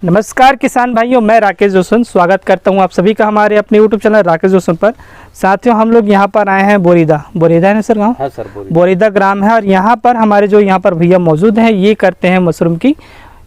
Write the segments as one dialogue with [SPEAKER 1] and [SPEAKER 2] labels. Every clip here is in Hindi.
[SPEAKER 1] नमस्कार किसान भाइयों, मैं राकेश जोशन स्वागत करता हूं आप सभी का हमारे अपने यूट्यूब चैनल राकेश जोशन पर। साथियों, हम लोग यहां पर आए हैं बोरीदा है ना सर गाँव?
[SPEAKER 2] हाँ सर,
[SPEAKER 1] बोरीदा ग्राम है। और यहां पर हमारे जो यहां पर भैया मौजूद हैं, ये करते हैं मशरूम की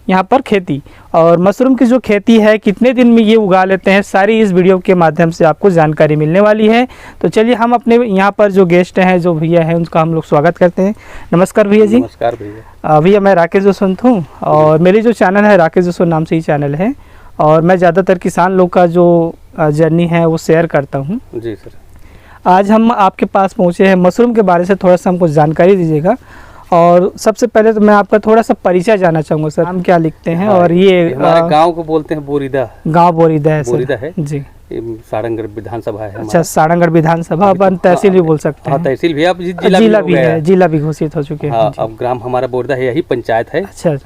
[SPEAKER 1] यहाँ पर खेती। और मशरूम की जो खेती है, कितने दिन में ये उगा लेते हैं, सारी इस वीडियो के माध्यम से आपको जानकारी मिलने वाली है। तो चलिए हम अपने यहाँ पर जो गेस्ट हैं, जो भैया हैं, उनका हम लोग स्वागत करते हैं। नमस्कार भैया जी।
[SPEAKER 2] नमस्कार भैया।
[SPEAKER 1] भैया मैं राकेश जोशन हूँ और मेरी जो चैनल है राकेश जोशन नाम से ही चैनल है। और मैं ज़्यादातर किसान लोग का जो जर्नी है वो शेयर करता हूँ।
[SPEAKER 2] जी सर।
[SPEAKER 1] आज हम आपके पास पहुँचे हैं, मशरूम के बारे से थोड़ा सा हमको जानकारी दीजिएगा। और सबसे पहले तो मैं आपका थोड़ा सा परिचय जानना चाहूँगा सर, हम क्या लिखते हैं। और ये
[SPEAKER 2] हमारे गांव को बोलते हैं बोरीदा।
[SPEAKER 1] गांव बोरीदा है सर?
[SPEAKER 2] बोरीदा है जी।
[SPEAKER 1] सारंगढ़
[SPEAKER 2] विधानसभा है।
[SPEAKER 1] अच्छा, सारंगढ़ विधानसभा, अपन तहसील भी बोल सकते हैं।
[SPEAKER 2] तहसील भी, अब
[SPEAKER 1] जिला भी है, जिला भी घोषित हो चुके हैं।
[SPEAKER 2] अब ग्राम हमारा बोरीदा है, यही पंचायत है।
[SPEAKER 1] अच्छा,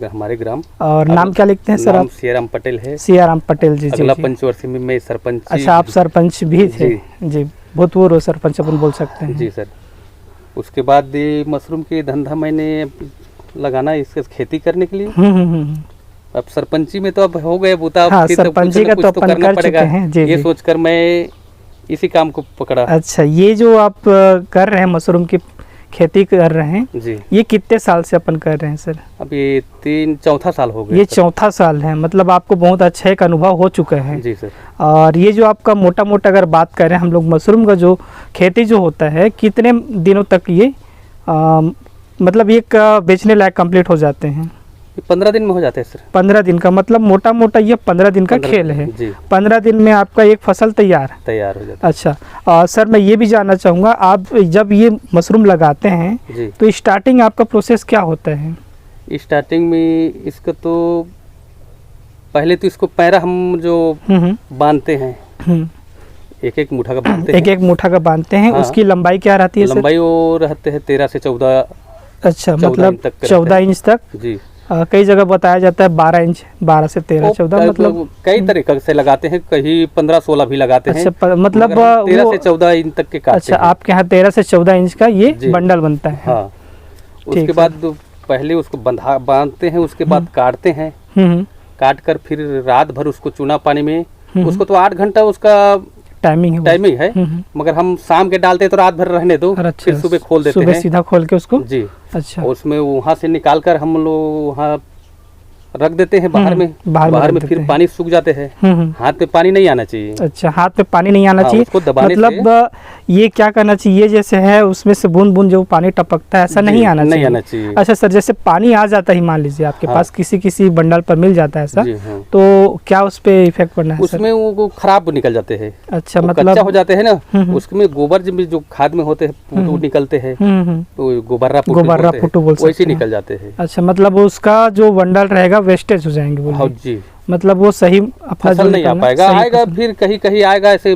[SPEAKER 2] हमारे ग्राम।
[SPEAKER 1] और नाम क्या लिखते हैं सर आप?
[SPEAKER 2] सियाराम पटेल है।
[SPEAKER 1] सियाराम पटेल जी।
[SPEAKER 2] अगला पंचवर्षीय में मैं सरपंच।
[SPEAKER 1] अच्छा, आप सरपंच भी थे जी? भूतपूर्व सरपंच अपन बोल सकते हैं
[SPEAKER 2] जी सर। उसके बाद मशरूम की धंधा मैंने लगाना इसके खेती करने के लिए। अब सरपंची में तो अब हो गए बूता।
[SPEAKER 1] हाँ, सरपंची का तो अपन कर चुके हैं जी।
[SPEAKER 2] ये सोचकर मैं इसी काम को पकड़ा।
[SPEAKER 1] अच्छा, ये जो आप कर रहे हैं, मशरूम की खेती कर रहे हैं
[SPEAKER 2] जी,
[SPEAKER 1] ये कितने साल से अपन कर रहे हैं सर?
[SPEAKER 2] अब ये चौथा साल हो गया।
[SPEAKER 1] ये चौथा साल है, मतलब आपको बहुत अच्छा एक अनुभव हो चुका है
[SPEAKER 2] जी सर। और
[SPEAKER 1] ये जो आपका मोटा मोटा अगर बात करें हम लोग, मशरूम का जो खेती जो होता है, कितने दिनों तक ये मतलब एक बेचने लायक कंप्लीट हो जाते हैं?
[SPEAKER 2] 15 दिन में हो जाते हैं सर।
[SPEAKER 1] 15 दिन का मतलब मोटा मोटा ये 15 दिन का खेल है जी। 15 दिन में आपका एक फसल तैयार हो जाता है। अच्छा, सर मैं ये भी जानना चाहूँगा, आप जब ये मशरूम लगाते हैं तो स्टार्टिंग आपका प्रोसेस क्या होता है?
[SPEAKER 2] स्टार्टिंग में इसका तो पहले तो इसको पैरा हम जो बांधते हैं, एक एक मुठा का बांधते हैं।
[SPEAKER 1] एक मुठा का बांधते हैं। हाँ। उसकी लंबाई क्या रहती है?
[SPEAKER 2] लंबाई वो रहते हैं 13 से 14।
[SPEAKER 1] अच्छा, मतलब 14 इंच तक जी। कई जगह बताया जाता है 12 इंच, 12 से 13 14, मतलब कई
[SPEAKER 2] तरीके से लगाते हैं। कहीं 15-16 भी लगाते हैं।
[SPEAKER 1] अच्छा, मतलब
[SPEAKER 2] 13 से 14 इंच तक के काटते हैं।
[SPEAKER 1] अच्छा, आपके यहाँ 13 से 14 इंच का ये बंडल बनता है।
[SPEAKER 2] हाँ। उसके बाद पहले उसको बांधते हैं, उसके बाद काटते हैं। काट कर फिर रात भर उसको चूना पानी में, उसको तो 8 घंटा उसका टाइमिंग है। मगर हम शाम के डालते तो रात भर रहने दो। अच्छा, फिर सुबह खोल देते हैं,
[SPEAKER 1] सीधा खोल के उसको
[SPEAKER 2] जी।
[SPEAKER 1] अच्छा,
[SPEAKER 2] उसमें वहाँ से निकाल कर हम लोग वहाँ रख देते हैं बाहर में। बाहर में फिर पानी सूख जाते हैं। हाथ पे पानी नहीं आना चाहिए।
[SPEAKER 1] अच्छा, हाथ पे पानी नहीं आना चाहिए।
[SPEAKER 2] उसको दबाने
[SPEAKER 1] मतलब ये क्या करना चाहिए, जैसे है उसमें से बूंद बूंद जो पानी टपकता है, ऐसा नहीं आना चाहिए। अच्छा सर, जैसे पानी आ जाता है, मान लीजिए आपके पास किसी बंडल पर मिल जाता है ऐसा, तो क्या उस पे इफेक्ट पड़ना है?
[SPEAKER 2] उसमें वो खराब निकल जाते हैं।
[SPEAKER 1] अच्छा, मतलब
[SPEAKER 2] हो जाते हैं ना। उसमें गोबर जो खाद में होते हैं वो निकलते हैं, तो गोबर्रा पुट्टू वैसे निकल जाते हैं।
[SPEAKER 1] अच्छा, मतलब उसका जो बंडल रहेगा वेस्टेज हो जाएंगे।
[SPEAKER 2] हाँ जी,
[SPEAKER 1] मतलब वो सही
[SPEAKER 2] फसल नहीं आ पाएगा। आएगा फिर कहीं कहीं आएगा, ऐसे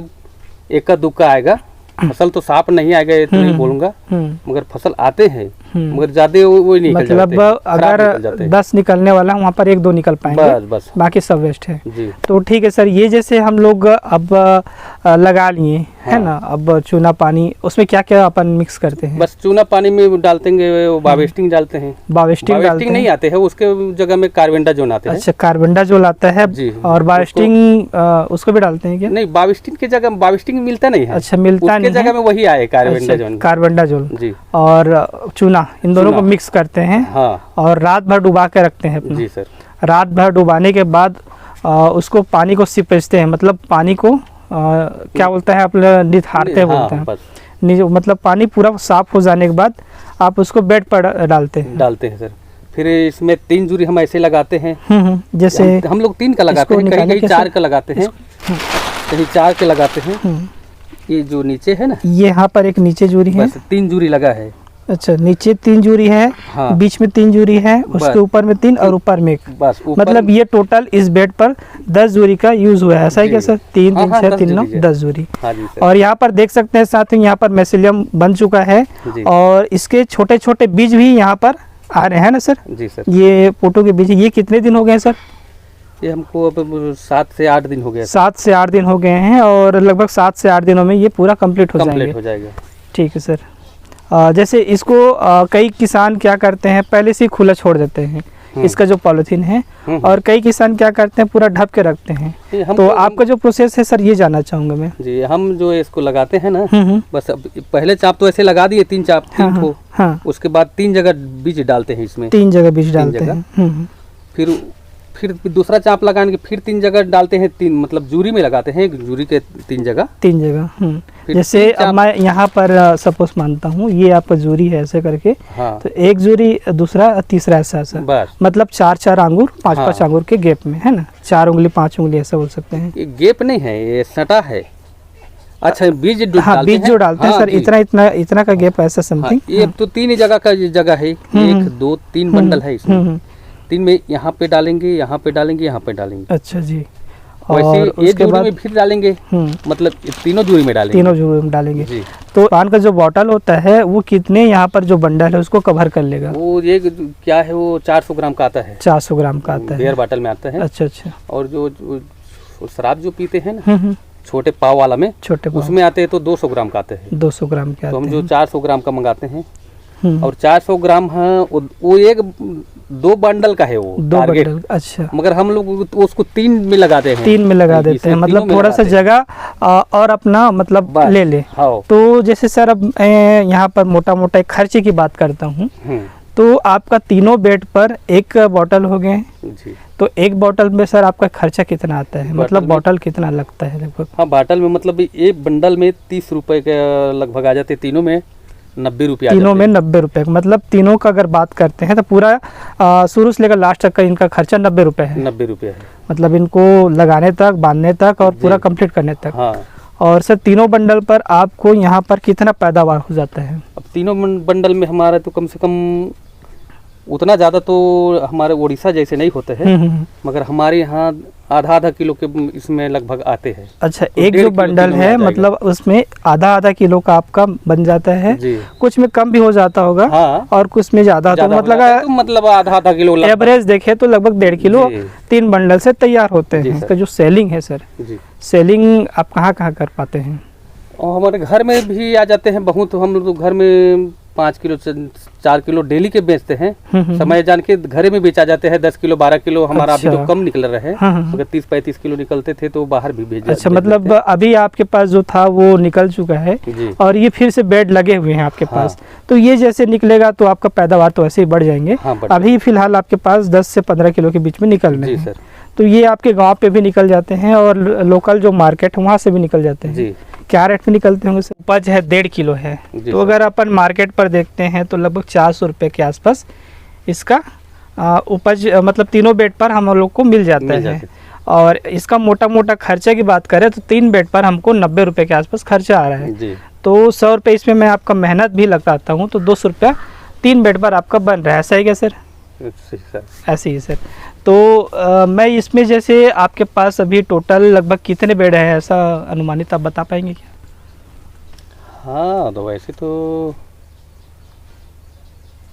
[SPEAKER 2] इक्का दुक्का आएगा। फसल तो साफ नहीं आएगा ये तो नहीं बोलूंगा, मगर फसल आते हैं, मगर ज्यादा वो निकल जाते हैं।
[SPEAKER 1] मतलब अगर 10 निकलने वाला है, वहाँ पर 1-2 निकल पाएंगे, बस बाकी सब वेस्ट है जी। तो ठीक है सर, ये जैसे हम लोग अब लगा लिए है ना, अब चूना पानी, उसमें क्या क्या अपन मिक्स करते हैं?
[SPEAKER 2] बस चूना पानी में डालते हैं, बावेस्टिंग डालते हैं। बावेस्टिंग नहीं आते हैं, उसके जगह में कार्बेंडाजोल आते हैं।
[SPEAKER 1] अच्छा, कार्बेंडाजोल आता है जी। और बावेस्टिंग उसको भी डालते हैं क्या?
[SPEAKER 2] नहीं, बावेस्टिंग की जगह बावेस्टिंग मिलता नहीं है।
[SPEAKER 1] अच्छा, मिलता नहीं,
[SPEAKER 2] जगह में वही आए कार्बेंडाजोल
[SPEAKER 1] जी। और चूना, इन दोनों को मिक्स करते हैं। हाँ। और रात भर डुबा के रखते हैं
[SPEAKER 2] जी सर।
[SPEAKER 1] रात भर डुबाने के बाद उसको पानी को सिपचते हैं, मतलब पानी को क्या बोलता है, आप निथारते बोलते हैं। मतलब पानी पूरा साफ हो जाने के बाद आप उसको बेड पर डालते हैं सर।
[SPEAKER 2] फिर इसमें 3 जूरी हम ऐसे लगाते हैं।
[SPEAKER 1] जैसे
[SPEAKER 2] हम लोग 3 का लगाते हैं, कहीं 4 का लगाते हैं, कहीं 4 के लगाते हैं। ये जो नीचे है ना,
[SPEAKER 1] ये यहाँ पर एक नीचे जूरी है,
[SPEAKER 2] 3 जूरी लगा है।
[SPEAKER 1] अच्छा, नीचे 3 जूरी है। हाँ। बीच में 3 जूरी है, उसके ऊपर में 3 और ऊपर में 1। मतलब ये टोटल इस बेड पर 10 जूरी का यूज हुआ है, ऐसा ही क्या सर? 3 3 6 3 9 10 जूरी। और यहाँ पर देख सकते हैं साथियों, यहाँ पर मैसिलियम बन चुका है और इसके छोटे छोटे बीज भी यहाँ पर आ रहे हैं ना सर? जी सर। ये पोटो के बीज, ये कितने दिन हो गए सर?
[SPEAKER 2] ये हमको अब 7 से 8 दिन हो गया।
[SPEAKER 1] 7 से 8 दिन हो गए हैं और लगभग 7 से 8 दिनों में ये पूरा कंप्लीट हो जाएगा। ठीक है सर। जैसे इसको कई किसान क्या करते हैं, पहले से ही खुला छोड़ देते हैं इसका जो पॉलिथीन है, और कई किसान क्या करते हैं पूरा ढक के रखते हैं। तो आपका जो प्रोसेस है सर ये जानना चाहूंगा मैं।
[SPEAKER 2] जी, हम जो इसको लगाते हैं ना, बस अब पहले चाप तो ऐसे लगा दिए, 3 चाप, 3 ठो। उसके बाद 3 जगह बीज डालते हैं इसमें,
[SPEAKER 1] 3 जगह बीज डालते हैं।
[SPEAKER 2] फिर दूसरा चाप लगाने के फिर 3 जगह डालते हैं, 3 मतलब जूरी में लगाते हैं, एक जूरी के 3 जगह।
[SPEAKER 1] जैसे अब मैं यहाँ पर सपोज मानता हूँ ये आपका जूरी है ऐसे करके, तो एक जूरी, दूसरा, तीसरा ऐसा मतलब 4-4 अंगूर, 5-5 अंगूर के गैप में, है ना, 4 उंगली 5 उंगली ऐसा बोल सकते हैं।
[SPEAKER 2] ये गैप नहीं है, ये सटा है। अच्छा, बीज
[SPEAKER 1] बीज जो डालते हैं सर, इतना का गैप ऐसा समथिंग।
[SPEAKER 2] ये तो 3 ही जगह का जगह है, 1 2 3 बंडल है इसमें। 3 में यहाँ पे डालेंगे, यहाँ पे डालेंगे, यहाँ पे डालेंगे।
[SPEAKER 1] अच्छा जी।
[SPEAKER 2] वैसे ये जूरी में फिर डालेंगे, मतलब तीनों जूरी में डालेंगे।
[SPEAKER 1] तीनों जूरी में डालेंगे जी। तो पान का जो बॉटल होता है वो कितने यहाँ पर जो बंडल है उसको कवर कर लेगा?
[SPEAKER 2] वो ये क्या है, वो 400 ग्राम का आता है।
[SPEAKER 1] 400 ग्राम का आता है,
[SPEAKER 2] बियर बॉटल में आता है।
[SPEAKER 1] अच्छा अच्छा।
[SPEAKER 2] और जो शराब जो पीते हैं ना, छोटे पाव वाला में, छोटे उसमें आते हैं तो 200 ग्राम का आते हैं। 200
[SPEAKER 1] ग्राम के आते हैं।
[SPEAKER 2] तो हम जो 400 ग्राम का मंगाते हैं, और 400 ग्राम है वो 2 बंडल का है, वो
[SPEAKER 1] 2 बंडल। अच्छा,
[SPEAKER 2] मगर हम लोग उसको 3 में लगाते हैं।
[SPEAKER 1] 3 में लगा देते हैं, मतलब थोड़ा सा जगह और अपना मतलब ले। तो जैसे सर अब यहाँ पर मोटा मोटा एक खर्चे की बात करता हूँ, तो आपका तीनों बेड पर एक बॉटल हो गए, तो एक बॉटल में सर आपका खर्चा कितना आता है, मतलब बॉटल कितना लगता है लगभग?
[SPEAKER 2] हाँ, बॉटल में मतलब एक बंडल में 30 रुपए के लगभग आ जाते, तीनों में 90 रुपया।
[SPEAKER 1] तीनों में 90 रुपए, मतलब तीनों का अगर बात करते हैं तो पूरा शुरू से लेकर लास्ट तक का इनका खर्चा 90 रुपए है।
[SPEAKER 2] 90 रुपया है,
[SPEAKER 1] मतलब इनको लगाने तक, बांधने तक और पूरा कंप्लीट करने तक।
[SPEAKER 2] हाँ।
[SPEAKER 1] और सर तीनों बंडल पर आपको यहाँ पर कितना पैदावार हो जाता है?
[SPEAKER 2] अब तीनों बंडल में हमारा तो कम से कम उतना ज़्यादा तो हमारे उड़ीसा जैसे नहीं होते हैं, मगर हमारे यहाँ आधा किलो के इसमें लगभग आते हैं।
[SPEAKER 1] अच्छा, तो एक जो बंडल है मतलब उसमें आधा किलो का आपका बन जाता है जी। कुछ में कम भी हो जाता होगा, हाँ। और कुछ में ज्यादा, तो
[SPEAKER 2] मतलब आधा किलो
[SPEAKER 1] एवरेज देखे तो लगभग 1.5 किलो 3 बंडल से तैयार होते हैं। इसका जो सेलिंग है सर, सेलिंग आप कहाँ कर पाते हैं?
[SPEAKER 2] और हमारे घर में भी आ जाते हैं बहुत, हम लोग तो घर में 5 किलो से 4 किलो डेली के बेचते हैं। समय जान के घरे में बेचा जाते हैं, 10 किलो 12 किलो हमारा। अच्छा। अभी तो कम निकल रहे हैं, अगर 30-35 किलो निकलते थे तो बाहर भी भेज।
[SPEAKER 1] अच्छा, मतलब अभी आपके पास जो था वो निकल चुका है और ये फिर से बेड लगे हुए हैं आपके पास। तो ये जैसे निकलेगा तो आपका पैदावार तो ऐसे ही बढ़ जाएंगे। अभी फिलहाल आपके पास 10 से 15 किलो के बीच में निकल रहे हैं। तो ये आपके गाँव पे भी निकल जाते हैं और लोकल जो मार्केट है वहाँ से भी निकल जाते हैं। क्या रेट में निकलते होंगे? उपज है 1.5 किलो है, तो अगर अपन मार्केट पर देखते हैं तो लगभग 400 रुपये के आसपास इसका उपज, मतलब तीनों बेड पर हम लोग को मिल जाता है। और इसका मोटा मोटा खर्चा की बात करें तो 3 बेड पर हमको 90 रुपये के आसपास खर्चा आ रहा है। तो 100 रुपये इसमें मैं आपका मेहनत भी लगाता हूँ, तो 200 रुपया 3 बेड पर आपका बन रहा है। ऐसा ही क्या सर? ऐसे ही सर। तो मैं इसमें जैसे आपके पास अभी टोटल लगभग कितने बेड हैं, ऐसा अनुमानित आप बता पाएंगे क्या?
[SPEAKER 2] हाँ, तो वैसे तो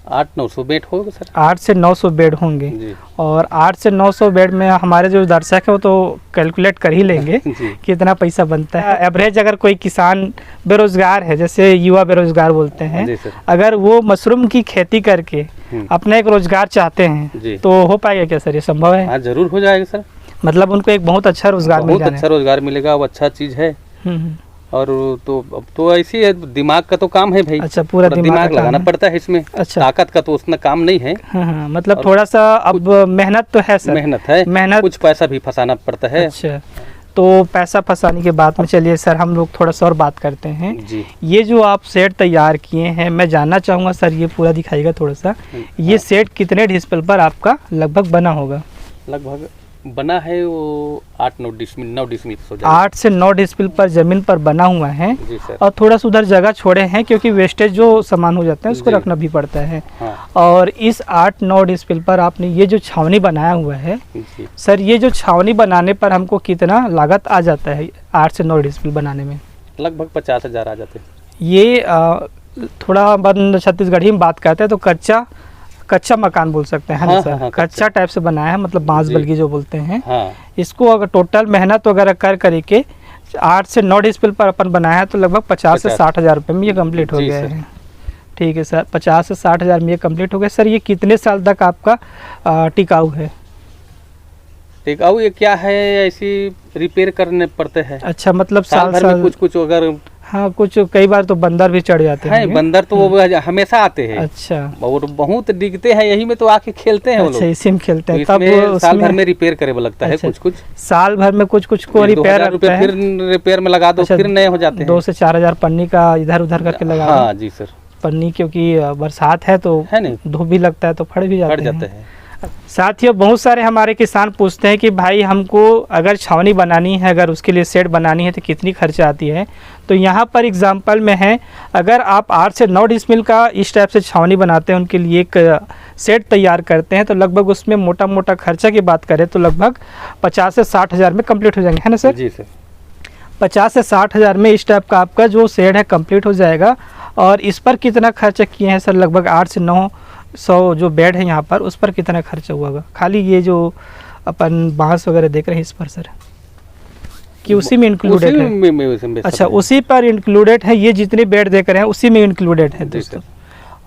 [SPEAKER 2] 800-900 बेड होंगे सर।
[SPEAKER 1] 8 से 900 बेड होंगे। और 8 से 900 बेड में हमारे जो दर्शक है वो तो कैलकुलेट कर ही लेंगे कितना पैसा बनता है। एवरेज अगर कोई किसान बेरोजगार है, जैसे युवा बेरोजगार बोलते हैं, अगर वो मशरूम की खेती करके अपना एक रोजगार चाहते हैं तो हो पाएगा क्या सर? ये संभव है?
[SPEAKER 2] हाँ, जरूर हो जाएगा सर। मतलब
[SPEAKER 1] उनको एक बहुत अच्छा रोजगार मिलेगा।
[SPEAKER 2] बहुत अच्छा रोजगार मिलेगा, वो अच्छा चीज है। और तो अब तो ऐसी है, दिमाग का तो काम है भाई। अच्छा, पूरा दिमाग लगाना पड़ता है इसमें। अच्छा, ताकत का तो उतना काम नहीं है।
[SPEAKER 1] हाँ, मतलब थोड़ा सा अब मेहनत तो है सर।
[SPEAKER 2] मेहनत कुछ पैसा भी फंसाना पड़ता है।
[SPEAKER 1] अच्छा, तो पैसा फंसाने के बाद में चलिए सर हम लोग थोड़ा सा और बात करते हैं जी। ये जो आप सेट तैयार किए हैं, मैं जानना चाहूँगा सर, ये पूरा दिखाइएगा थोड़ा सा। ये सेट कितने डिस्प्ले पर आपका लगभग बना होगा?
[SPEAKER 2] लगभग बना है वो 8-9 डिसमिल
[SPEAKER 1] 8 से 9 डिस्प्ले पर जमीन पर बना हुआ है। और थोड़ा सा उधर जगह छोड़े हैं क्योंकि वेस्टेज जो सामान हो जाता है उसको रखना भी पड़ता है। हाँ। और इस 8-9 डिस्प्ले पर आपने ये जो छावनी बनाया हुआ है सर, ये जो छावनी बनाने पर हमको कितना लागत आ जाता है 8 से 9 डिस्प्ले बनाने में?
[SPEAKER 2] लगभग 50,000 आ जाते हैं।
[SPEAKER 1] ये थोड़ा बंद छत्तीसगढ़ी में बात करते हैं तो कच्चा मकान बोल सकते हैं। हाँ, सर हाँ, कच्चा टाइप से बनाया है, मतलब बांस बल्गी जो बोलते हैं। हाँ। इसको अगर टोटल मेहनत वगैरह करके 8 से 9 डिस्प्ले पर अपन बनाया है तो लगभग 50 से 60 हज़ार रुपये में ये कंप्लीट हो गया है। ठीक है सर, 50 से 60 हज़ार में ये कंप्लीट हो गया। सर ये कितने साल तक आपका टिकाऊ है?
[SPEAKER 2] टिकाऊ ये क्या है, ऐसी रिपेयर करने पड़ते हैं।
[SPEAKER 1] अच्छा, मतलब
[SPEAKER 2] साल भर में कुछ अगर,
[SPEAKER 1] हाँ कुछ कई बार तो बंदर भी चढ़ जाते हैं।
[SPEAKER 2] बंदर तो वो हमेशा आते हैं।
[SPEAKER 1] अच्छा,
[SPEAKER 2] और बहुत डिगते हैं, यही में तो आके खेलते हैं।
[SPEAKER 1] अच्छा, इसी में खेलते हैं।
[SPEAKER 2] तो तब साल भर में रिपेयर करे लगता है। कुछ
[SPEAKER 1] साल भर में कुछ को रिपेयर
[SPEAKER 2] रुपए फिर रिपेयर में लगा दो। फिर नए हो जाते हैं।
[SPEAKER 1] 2 से 4 हज़ार पन्नी का इधर उधर करके लगा।
[SPEAKER 2] हाँ जी सर,
[SPEAKER 1] पन्नी क्योंकि बरसात है तो
[SPEAKER 2] है नहीं,
[SPEAKER 1] धूप भी लगता है तो फट भी जाते
[SPEAKER 2] हैं।
[SPEAKER 1] साथियों, बहुत सारे हमारे किसान पूछते हैं कि भाई हमको अगर छावनी बनानी है, अगर उसके लिए शेड बनानी है तो कितनी खर्चा आती है। तो यहाँ पर एग्जांपल में है, अगर आप 8 से 9 डिसमिल का इस टाइप से छावनी बनाते हैं, उनके लिए एक शेड तैयार करते हैं, तो लगभग उसमें मोटा मोटा खर्चा की बात करें तो लगभग 50 से 60 हज़ार में कंप्लीट हो जाएंगे, है ना सर?
[SPEAKER 2] जी सर,
[SPEAKER 1] 50 से 60 हज़ार में इस टाइप का आपका जो शेड है कंप्लीट हो जाएगा। और इस पर कितना खर्चा किए हैं सर? लगभग 8 से 900 जो बेड है यहाँ पर, उस पर कितना खर्चा हुआ होगा? खाली ये जो अपन बांस वगैरह देख रहे हैं इस पर सर, कि उसी में इंक्लूडेड है? अच्छा, उसी पर इंक्लूडेड है। ये जितने बेड देख रहे हैं उसी में इंक्लूडेड है दोस्तों।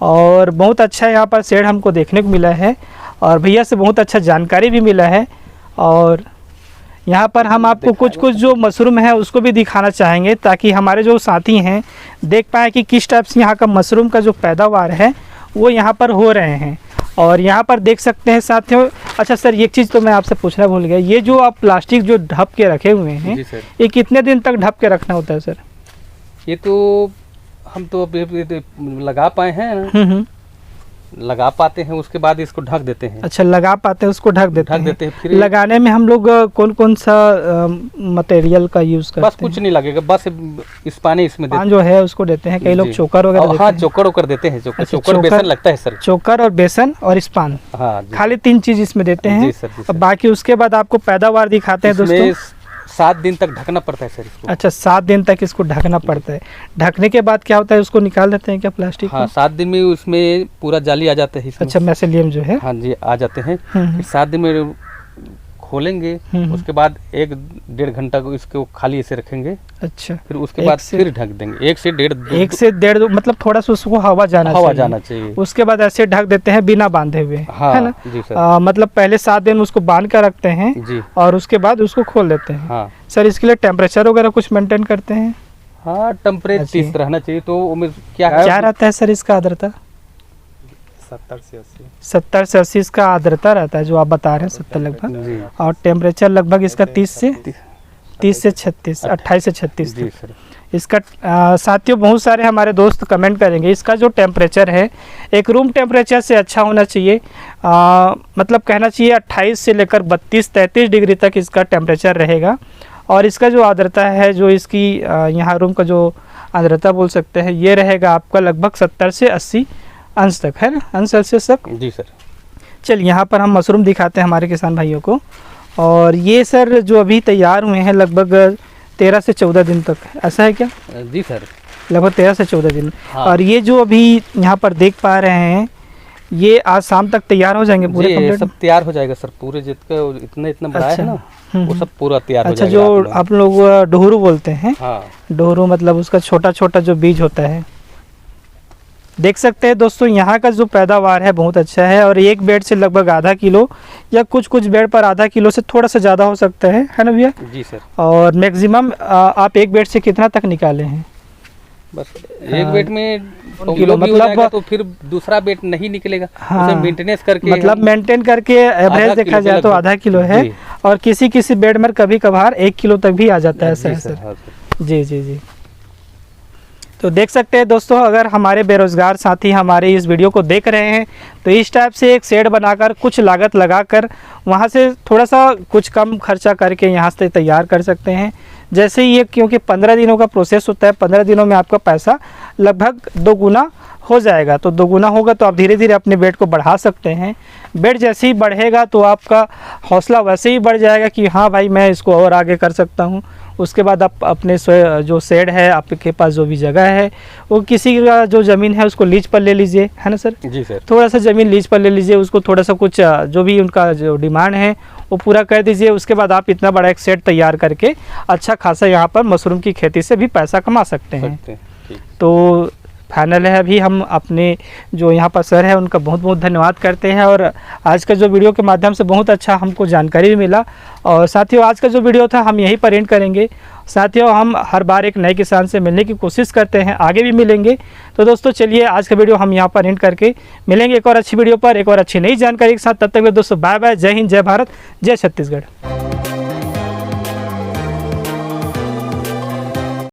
[SPEAKER 1] और बहुत अच्छा यहाँ पर शेड हमको देखने को मिला है, और भैया से बहुत अच्छा जानकारी भी मिला है। और यहाँ पर हम आपको कुछ जो मशरूम है उसको भी दिखाना चाहेंगे, ताकि हमारे जो साथी हैं देख पाए कि किस टाइप से यहाँ का मशरूम का जो पैदावार है वो यहाँ पर हो रहे हैं। और यहाँ पर देख सकते हैं साथियों। अच्छा सर, एक चीज़ तो मैं आपसे पूछना भूल गया, ये जो आप प्लास्टिक जो ढक के रखे हुए हैं, ये कितने दिन तक ढक के रखना होता है सर?
[SPEAKER 2] ये तो हम तो लगा पाए हैं, लगा पाते हैं, उसके बाद इसको ढक देते हैं।
[SPEAKER 1] अच्छा, लगा पाते हैं, उसको ढक देते हैं। फिर लगाने में हम लोग कौन कौन सा मटेरियल का यूज करते हैं?
[SPEAKER 2] बस कुछ नहीं लगेगा, बस इस पानी इसमें
[SPEAKER 1] पान जो है उसको देते हैं। कई लोग चोकर वगैरह।
[SPEAKER 2] हाँ, चोकर देते हैं। चोकर बेसन लगता है सर।
[SPEAKER 1] चोकर और बेसन और स्पान, हाँ, खाली 3 चीज इसमें देते हैं। और बाकी उसके बाद आपको पैदावार दिखाते हैं दोस्तों।
[SPEAKER 2] 7 दिन तक ढकना पड़ता है सर इसको।
[SPEAKER 1] अच्छा, 7 दिन तक इसको ढकना पड़ता है। ढकने के बाद क्या होता है, उसको निकाल देते हैं क्या प्लास्टिक?
[SPEAKER 2] हाँ, 7 दिन में उसमें पूरा जाली आ जाता है।
[SPEAKER 1] अच्छा, मैसेलियम जो है,
[SPEAKER 2] हाँ जी, आ जाते हैं। 7 दिन में खोलेंगे, उसके बाद 1-1.5 घंटा को इसको खाली ऐसे रखेंगे। अच्छा, फिर उसके बाद फिर ढक देंगे। 1 से 1.5 मतलब थोड़ा सा उसको हवा जाना चाहिए। उसके बाद ऐसे ढक देते हैं बिना बांधे हुए, है ना जी सर? मतलब पहले 7 दिन उसको बांध कर रखते हैं जी, और उसके बाद उसको खोल देते हैं। हाँ सर, इसके लिए टेम्परेचर वगैरह कुछ मेंटेन करते हैं? हाँ, टेम्परेचर 30 रहना चाहिए। तो क्या रहता है सर इसका आर्द्रता? 70 से 80 इसका आर्द्रता रहता है, जो आप बता रहे हैं 70 लगभग। और टेम्परेचर लगभग इसका 30 से 36, 28 से 36 इसका। साथियों, बहुत सारे हमारे दोस्त कमेंट करेंगे, इसका जो टेम्परेचर है एक रूम टेम्परेचर से अच्छा होना चाहिए। मतलब कहना चाहिए 28 से लेकर 32-33 डिग्री तक इसका टेम्परेचर रहेगा। और इसका जो आर्द्रता है, जो इसकी यहाँ रूम का जो आर्द्रता बोल सकते हैं, ये रहेगा आपका लगभग 70 से 80 अंश तक, है ना, अंश सेल्सियस तक। जी सर। चलिए, यहाँ पर हम मशरूम दिखाते हैं हमारे किसान भाइयों को। और ये सर जो अभी तैयार हुए हैं लगभग 13 से 14 दिन तक, ऐसा है क्या? जी सर, लगभग 13 से 14 दिन। हाँ। और ये जो अभी यहाँ पर देख पा रहे हैं, ये आज शाम तक तैयार हो जाएंगे पूरे कंप्लीट? सब तैयार हो जाएगा सर, पूरे जितना इतना बड़ा है ना, वो सब पूरा तैयार हो जाएगा। जो आप लोग डोहरू बोलते हैं, डोहरू मतलब उसका छोटा छोटा जो बीज होता है। देख सकते हैं दोस्तों, यहाँ का जो पैदावार है बहुत अच्छा है। और एक बेड से लगभग आधा किलो या कुछ बेड पर आधा किलो से थोड़ा सा ज़्यादा हो सकता है ना भैया? जी सर। और मैक्सिमम आप एक बेड से कितना तक निकाले हैं? बस एक बेड में 2 किलो मतलब, तो फिर दूसरा बेड नहीं निकलेगा। हाँ, उसे मेंटेनेंस करके, मतलब मेंटेन करके एवरेज देखा जाए तो आधा किलो है। और किसी बेड में कभी कभार 1 किलो तक भी आ जाता है सर। जी जी जी। तो देख सकते हैं दोस्तों, अगर हमारे बेरोज़गार साथी हमारे इस वीडियो को देख रहे हैं तो इस टाइप से एक शेड बनाकर कुछ लागत लगाकर वहाँ से थोड़ा सा कुछ कम खर्चा करके यहाँ से तैयार कर सकते हैं। जैसे ये, क्योंकि 15 दिनों का प्रोसेस होता है, 15 दिनों में आपका पैसा लगभग 2 गुना हो जाएगा। तो 2 गुना होगा तो आप धीरे धीरे अपने बेड को बढ़ा सकते हैं। बेड जैसे ही बढ़ेगा तो आपका हौसला वैसे ही बढ़ जाएगा कि हाँ भाई, मैं इसको और आगे कर सकता हूँ। उसके बाद आप अपने जो शेड है, आपके पास जो भी जगह है, वो किसी का जो ज़मीन है उसको लीज पर ले लीजिए, है ना सर? जी सर। थोड़ा सा ज़मीन लीज पर ले लीजिए, उसको थोड़ा सा कुछ जो भी उनका जो डिमांड है वो पूरा कर दीजिए। उसके बाद आप इतना बड़ा एक शेड तैयार करके अच्छा खासा यहाँ पर मशरूम की खेती से भी पैसा कमा सकते हैं। तो
[SPEAKER 1] फाइनल है। अभी हम अपने जो यहाँ पर सर है उनका बहुत बहुत धन्यवाद करते हैं। और आज का जो वीडियो के माध्यम से बहुत अच्छा हमको जानकारी भी मिला। और साथियों, आज का जो वीडियो था हम यहीं पर एंड करेंगे। साथियों, हम हर बार एक नए किसान से मिलने की कोशिश करते हैं, आगे भी मिलेंगे। तो दोस्तों चलिए आज का वीडियो हम यहाँ पर एंड करके मिलेंगे एक और अच्छी वीडियो पर, एक और अच्छी नई जानकारी के साथ। तब तक दोस्तों बाय बाय, जय हिंद, जय भारत, जय छत्तीसगढ़।